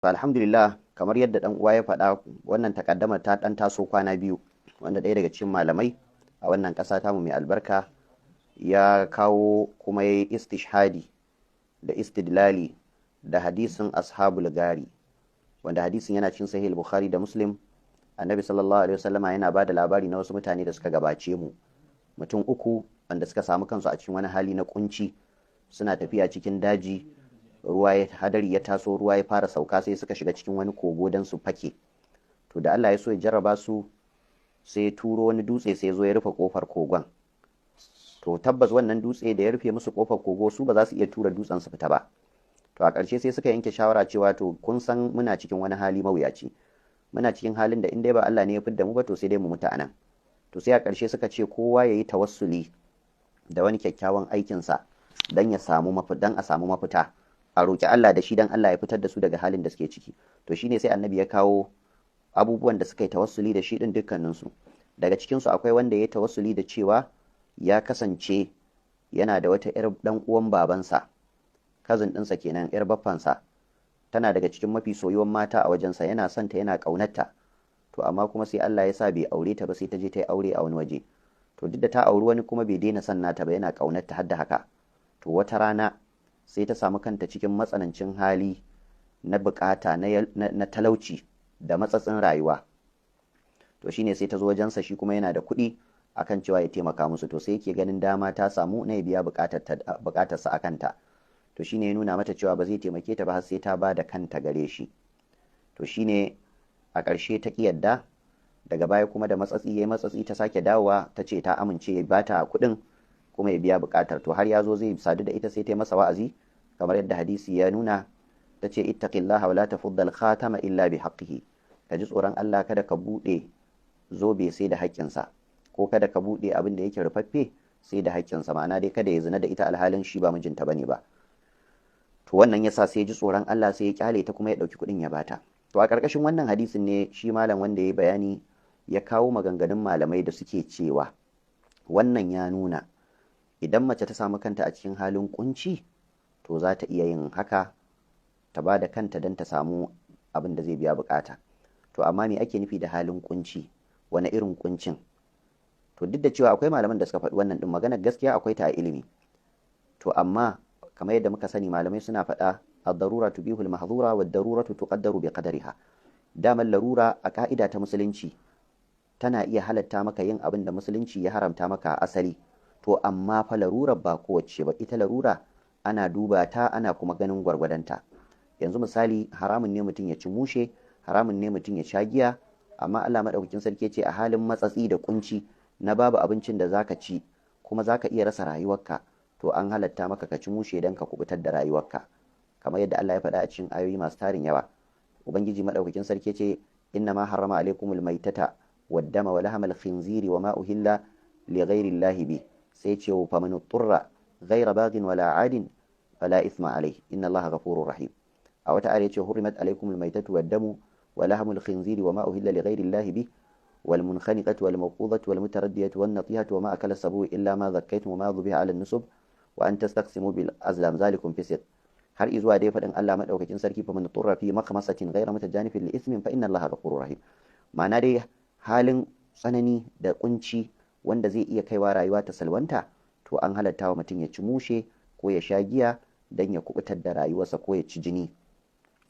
Alhamdulillah, kamar yadda dan uwa ya faɗa, wannan takaddamar ta dan taso kwana biyu, wanda ɗaya daga cikin malamai a wannan ƙasa tamu mai albarka ya kawo kuma ya yi istishhadi da istidlali da hadisin ashabul gari, wanda hadisin yana cikin sahih bukhari da muslim. Annabi sallallahu alaihi wasallama yana ba da labari na wasu mutane da suka gabace mu, mutum uku wanda suka samu kansu a cikin wani hali na kunci, suna tafiya cikin daji, hadari ya taso, ruwa ya fara sauka, sai suka shiga cikin wani kogo don su fake. To da Allah ya so ya jarraba su, sai ya turo wani dutse, sai ya zo ya rufe kofar kogon. To tabbas wannan dutse da ya rufe musu kofar kogo, su ba za su iya tura dutsen su fita ba. To a ƙarshe sai suka yanke shawara cewa to kun san muna cikin wani hali mawuyaci, muna cikin halin da in dai ba Allah ne ya fidda mu ba, to sai dai mu mutu anan. To sai a ƙarshe suka ce kowa ya yi tawassuli da wani kyakkyawan aikinsa don a samu mafita, a roƙi Allah da shi don Allah ya fitar da su daga halin da suke ciki. To shine sai annabi ya kawo abubuwan da suka yi tawassuli da shi din dukkaninsu. Daga cikinsu akwai wanda ya yi tawassuli da cewa ya kasance yana da wata 'yar dan uwan babansa, kazin ɗinsa kenan, 'yar baffansa, tana daga cikin mafi soyuwan mata a wajensa, yana son ta, yana ƙaunarta. To amma kuma sai Allah ya sa bai aure ta ba, sai ta je ta yi aure a wani waje. To duk da ta auri wani kuma bai daina son nata ba, yana ƙaunarta har da haka. To wata rana sai ta samu kanta cikin matsanancin hali na bukata na talauci da matsatsin rayuwa. To shine sai ta zo wajensa, shi kuma yana da kuɗi akan cewa ya taimaka musu. To sai yake ganin dama ta samu na ya biya bukatarsa a kanta. To shine ya nuna mata cewa ba zai taimake ta ba har sai ta ba da kanta gare shi. To shine a ƙarshe ta ƙi yadda. Daga baya kuma da matsatsi ta sake dawowa, ta ce ta amince ya bata kuɗin kuma ya biya bukatar. To har ya zo zai sadu da ita, sai ta yi masa wa'azi kamar yadda hadisi ya nuna. Ta ce ittaqillaha wa la tafuddal khatama illa bi haqqihi, ka ji tsoron Allah, kada ka bude zobe sai da haƙƙinsa, ko kada ka bude abin da yake rufaffe sai da haƙƙinsa, ma'ana dai kada ya zina da ita alhalin shi ba mijinta bane ba. To wannan yasa sai ya ji tsoron Allah, sai ya kyale ta kuma ya dauki kuɗin ya bata. To a ƙarƙashin wannan hadisin ne shi malam wanda ya yi bayani ya kawo maganganun malamai da suke cewa wannan ya nuna idan mace ta samu kanta a cikin halin kunci, to za ta iya yin haka, ta ba da kanta don ta samu abin da zai biya bukata. To amma me ake nufi da halin kunci? Wani irin kuncin? To duk da cewa akwai malaman da suka faɗi wannan din, maganar gaskiya akwai ta a ilimi. To amma kamar yadda muka sani, malamai suna faɗa ad-darura tubihul mahdhura wad-daruratu tuqaddaru bi qadariha. Daman larura a ka'ida ta musulunci tana iya halatta maka yin abin da musulunci ya haramta maka a asali. To amma fa larurar ba kowace ba, ita larura ana duba ta, ana kuma ganin gwargwadonta. Yanzu misali, haramun ne mutum ya ci mushe, haramun ne mutum ya sha giya, amma Allah madaukakin sarki ce a halin matsatsi da kunci na babu abincin da zaka ci kuma zaka iya rasa rayuwarka, to an halatta maka ka ci mushe dan ka kubutar da rayuwarka, kamar yadda Allah ya faɗa a cikin ayoyi masu tarin yawa. Ubangiji madaukakin sarki ce inna ma harrama alaikumul maitata wad-dama wa lahamal khinziri wa ma uhilla li ghairi llahi bi, sai ce fa man turra ghaira baghin wala adin fala ithma alayhi inna allaha ghafurur rahim. A wata ayar yace hurrimat alaykumul maytatu wad-damu wa lahamul khinziri wa ma uhilla li ghairi llahi bi wal munkhaniqatu wal mawqudatu wal mutaraddiyatu wan natihatu wa ma akala sabu illa ma dhakkaytum wa ma dhubiha ala an-nusub wa an tastaqsimu bil azlam zalikum fisq. har izuwa dai faɗin Allah madaukakin sarki fa man turra fi maqmasatin ghayra mutajanifin li ithmin fa inna allaha ghafurur rahim. Ma'ana dai halin tsanani da kunci wanda zai iya kaiwa rayuwa ta salwanta, to an halatta wa mutum ya ci mushe ko ya sha giya don ya kubutar da rayuwarsa ko ya ci jini.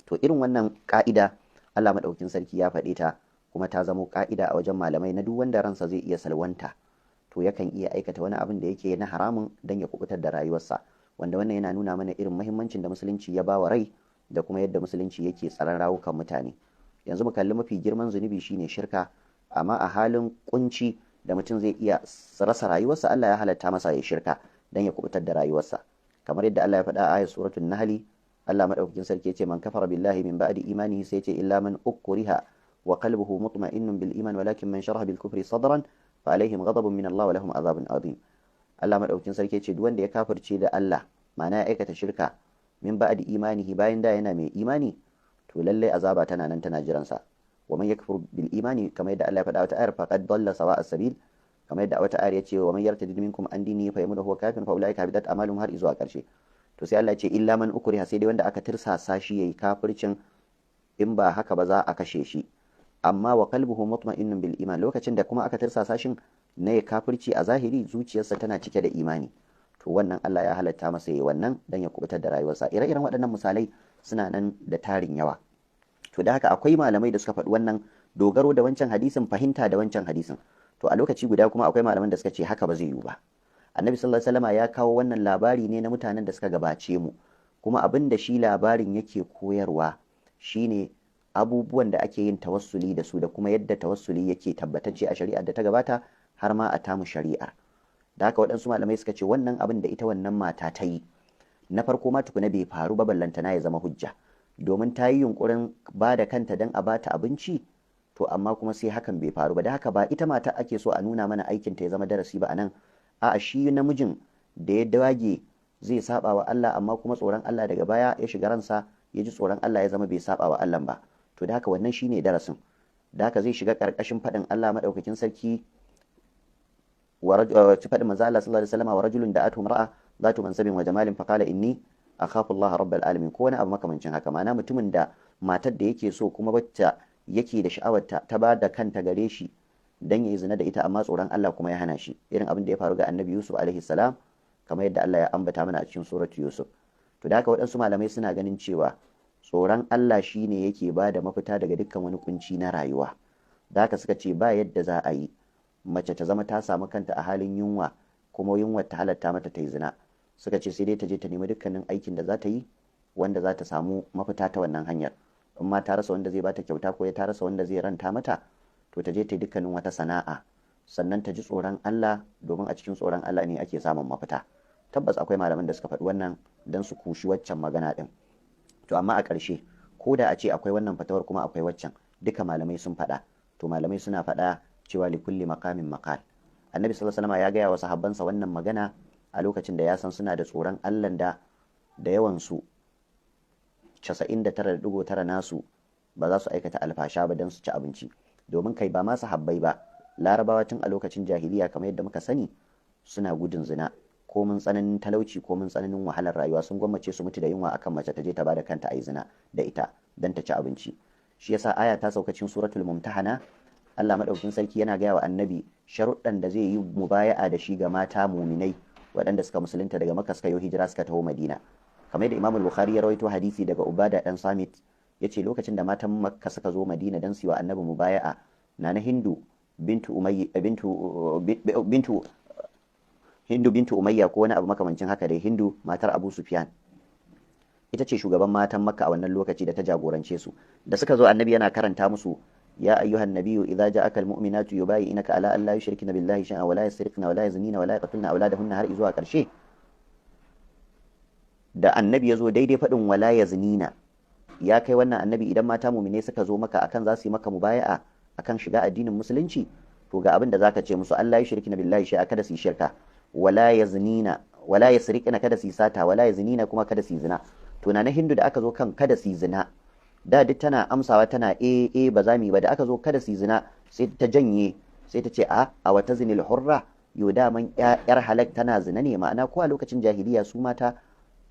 To irin wannan ka'ida Allah madaukakin sarki ya faɗe ta, kuma ta zamo ka'ida a wajen malamai na duk wanda ransa zai iya salwanta, to yakan iya aikata wani abin da yake na haramun don ya kubutar da rayuwarsa, wanda wannan yana nuna mana irin muhimmancin da musulunci ya ba wa rai da kuma yadda musulunci yake tsaron rawukan mutane. Yanzu mu kalli mafi girman zunubi shine shirka, amma a halin kunci da mutum zai iya rasa rayuwarsa, Allah ya halatta masa ya shirka don ya kubutar da rayuwarsa, kamar yadda Allah ya faɗa a ayat suratul nahl. Allah madaukakin sarki yace man kafara billahi min ba'di imanihi, sai yace illa man ukriha wa qalbuhu mutma'innun bil iman walakin man sharaha bil kufri sadran fa alaihim ghadabun min Allah wa lahum adhabun adhim. Allah madaukakin sarki yace duk wanda ya kafirce da Allah, ma'ana ya aikata shirka, min ba'di imanihi, bayan da yana mai imani, to lallai azaba tana nan tana jiransa. wa man yakfur bil imani, kamar yadda Allah ya faɗa wata ayar, faqad dalla sawa'a sabil, kamar yadda wata ayar yace wa man yartadid minkum an dinihi fa yamut huwa kafirun fa ulaika habitat a'maluhum, har izuwa karshe. To sai Allah ya ce illa man ukriha, sai dai wanda aka tirsasa shi yayi kafircin in ba haka ba za a kashe shi. Amma wa qalbuhu mutma'innun bil iman, lokacin da kuma aka tirsasa shin na ya kafirci a zahiri zuciyarsa tana cike da imani, to wannan Allah ya halatta masa yi wannan dan ya kubutar da rayuwarsa. Ire-iren waɗannan misalai suna nan da tarin yawa. To da haka akwai malamai da suka faɗi wannan dogaro da wancan hadisin, fahimta da wancan hadisin. To a lokaci guda kuma akwai malaman da suka ce haka ba zai yiwu ba. Annabi sallallahu alaihi wasallam ya kawo wannan labari ne na mutanen da suka gabace mu, kuma abin da shi labarin yake koyarwa shine abubuwan da ake yin tawassuli da su da kuma yadda tawassuli yake tabbatacce a shari'ar da ta gabata har ma a tamu shari'ar. Da haka waɗansu malamai suka ce wannan abin da ita wannan mata ta yi na farko ma tukuna bai faru ba, ballantana ya zama hujja, domin ta yi yunkurin ba da kanta don a bata abinci, to amma kuma sai hakan bai faru ba. Da haka ba ita mata ake so a nuna mana aikin ta ya zama darasi ba anan, a'a shi namijin da ya dage zai saba wa Allah amma kuma tsoron Allah daga baya ya shiga ransa, ya ji tsoron Allah ya zama bai saba wa Allah ba. To da haka wannan shine darasin. Da haka zai shiga karkashin faɗin Allah madaukakin sarki faɗin manzo Allah sallallahu alaihi wasallam wa rajulun da'atu mar'a zatu mansabin wa jamalin faqala inni akhafu Allah rabbal alamin, ko wani abu makamancin haka. Ma'ana mutumin da matar da yake so kuma wacce yake da sha'awarta ta ba da kanta gare shi dan yayi zina da ita, amma tsoron Allah kuma ya hana shi, irin abin da ya faru ga Annabi Yusuf alaihi salam, kamar yadda Allah ya ambata mana a cikin suratu Yusuf. To da haka waɗansu malamai suna ganin cewa tsoron Allah shine yake ba da mafita daga dukkan wani kunci na rayuwa. Da haka suka ce ba yadda za a yi mace ta zama ta samu kanta a halin yunwa kuma yunwar ta halatta mata ta yi zina. Suka ce sai dai ta je ta nemi dukkanin aikin da za ta yi wanda za ta samu mafita ta wannan hanyar. In ma ta rasa wanda zai bata kyauta ko ya ta rasa wanda zai ranta mata, to ta je ta yi dukkanin wata sana'a, sannan ta ji tsoron Allah, domin a cikin tsoron Allah ne ake samun mafita. Tabbas akwai malaman da suka faɗi wannan don su kushi waccan magana ɗin. To amma a ƙarshe ko da a ce akwai wannan fatawar kuma akwai waccan, duka malamai sun faɗa. To malamai suna faɗa cewa li kulli maqamin maqal. Annabi sallallahu alaihi wasallam ya gaya wa sahabbansa wannan magana a lokacin da ya san suna da tsoron Allah da yawan su 99.9 nasu ba za su aikata alfasha ba don su ci abinci. Domin kai ba ma sahabbai ba, larabawa tun a lokacin jahiliya kamar yadda muka sani suna gudun zina, ko mun tsananin talauci ko mun tsananin wahalar rayuwa sun gwammace su mutu da yunwa akan mace ta je ta bada kanta a yi zina da ita don ta ci abinci. Shi yasa aya ta sauka cikin suratul mumtahana, Allah madaukakin sarki yana gaya wa annabi sharuɗan da zai yi mubaya'a da shi ga mata muminai waɗanda suka musulunta daga Makka suka yi hijira suka taho Madina. Kamar da Imam Bukhari ya rawaito hadisi daga Ubada dan Samit, yace lokacin da matan Makka suka zo Madina dan su yi wa annabi mubaya'a, na Hindu bintu Umayya ko wani abu makamancin haka dai, Hindu matar Abu Sufyan, ita ce shugaban matan Makka a wannan lokaci da ta jagorance su. Da suka zo annabi yana karanta musu ya ayyuhan nabiyyu idza ja'aka almu'minatu yubayyi'unaka ala an la yushrikna billahi shay'an wa la yasriqna wa la yaznina wa la yaqtulna awladahunna har izuwa karshe. Da annabi ya zo daidai faɗin wala yaznina, ya kai wannan annabi idan mata mu'mine suka zo maka akan za su yi maka mubaya'a akan shiga addinin musulunci, to ga abin da zaka ce musu, Allah yushrikna billahi shay'an, kada su yi shirka, wala yaznina wala yasriqna, kada su yi sata, wala yaznina kuma kada su yi zina. To na Hindu da aka zo kan kada su yi zina, da duk tana amsawa tana ba za mu yi ba. Da aka zo kada su yi zina sai ta janye, sai ta ce a wata zinil hurra, yo daman yar halak tana zina ne. Ma'ana ko a lokacin jahiliya su mata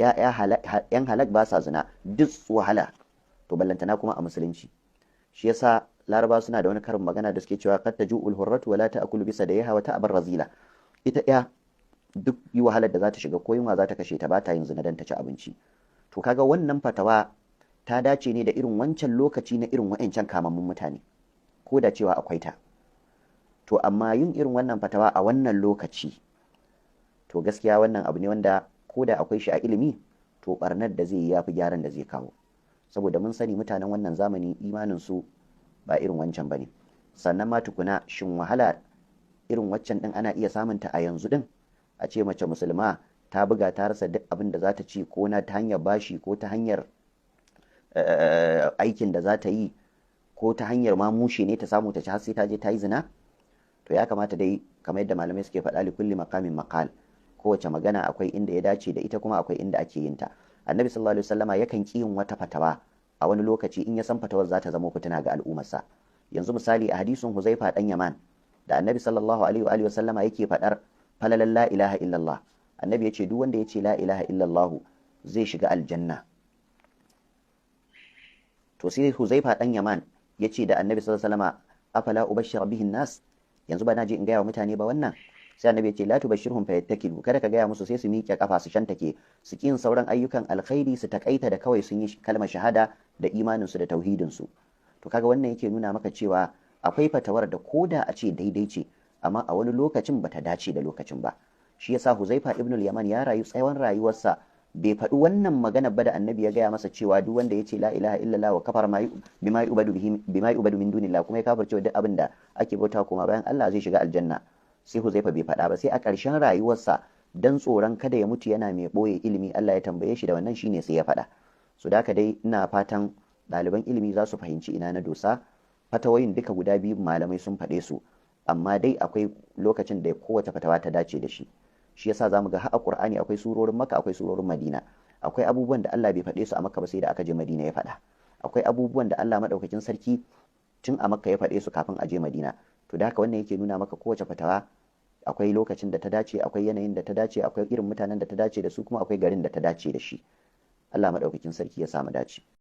yan halak ba sa zina, duk wahala, to ballantana kuma a musulunci. Shi yasa laraba suna da wani karin magana da suke cewa qad taju'ul hurratu wala ta'kulu bisa da yaha wa ta'bar razila. Ita ya duk yi wahalar da za ta shiga ko yunwa za ta kashe ta, ba ta yin zina dan ta ci abinci. To kaga wannan fatawa ta dace ne da irin wancan lokaci na irin wa'ancan kamammun mutane, ko da cewa akwai ta. To amma yin irin wannan fatawa a wannan lokaci, to gaskiya wannan abu ne wanda ko da akwai shi a ilimi, to barnar da zai yi yafi gyaran da zai kawo. Saboda mun sani mutanen wannan zamani imanin su ba irin wancan bane. Sannan ma tukuna, shin wahala irin waccan din ana iya samunta a yanzu din? A ce mace musulma ta buga ta rasa duk abin da za ta ci, ko na ta hanyar bashi ko ta hanyar aikin da za ta yi, ko ta hanyar ma mushe ne ta samu ta ci har sai ta je ta yi zina? To ya kamata dai kamar yadda malamai suke faɗa, li kulli maqamin maqal, kowace magana akwai inda ya dace da ita kuma akwai inda ake yin ta. Annabi sallallahu alaihi wasallama yakan ki yin wata fatawa a wani lokaci in ya san fatawar za ta zama fitina ga al'ummarsa. Yanzu misali a hadisin Huzaifa dan Yaman da Annabi sallallahu alaihi wasallama yake faɗar falalan la ilaha illallah, Annabi ya ce duk wanda ya ce la ilaha illallah zai shiga aljanna. to sai Huzaifa dan Yaman ya ce da Annabi sallallahu alaihi wasallama afala ubashshira bihin nas, yanzu ba na je in gaya wa mutane ba wannan? Sai Annabi ya ce la tubashshirhum fayattakilu, kada ka gaya musu sai su miƙe kafa su shantake su kin sauran ayyukan alkhairi su takaita da kawai sun yi kalmar shahada da imanin su da tauhidin su. To kaga wannan yake nuna maka cewa akwai fatawar da koda a ce daidai ce amma a wani lokacin bata dace da lokacin ba. Shi yasa Huzaifa ibn al-Yaman ya rayu tsawon rayuwarsa bai faɗi wannan magana ba da Annabi ya gaya masa cewa duk wanda ya ce la ilaha illallah wa kafar bima yubadu min dunillah, kuma ya kafirce duk abin da ake bauta kuma bayan Allah zai shiga aljanna. Sai Huzaifa bai faɗa ba, sai a ƙarshen rayuwarsa dan tsoron kada ya mutu yana mai ɓoye ilimi Allah ya tambaye shi da wannan shine sai ya faɗa. So da haka dai ina fatan ɗaliban ilimi za su fahimci ina na dosa. Fatawoyin duka guda biyu malamai sun faɗe su, amma dai akwai lokacin da kowace fatawa ta dace da shi. Shi yasa zamu ga har a Qur'ani akwai surorin Makka akwai surorin Madina. Akwai abubuwan da Allah bai faɗe su a Makka ba sai da aka je Madina ya faɗa. Akwai abubuwan da Allah madaukakin sarki tun a Makka ya faɗe su kafin a je Madina. To da haka wannan yake nuna maka kowace fatawa akwai lokacin da ta dace, akwai yanayin da ta dace, akwai irin mutanen da ta dace da su, kuma akwai garin da ta dace da shi. Allah madaukakin sarki ya samu dace.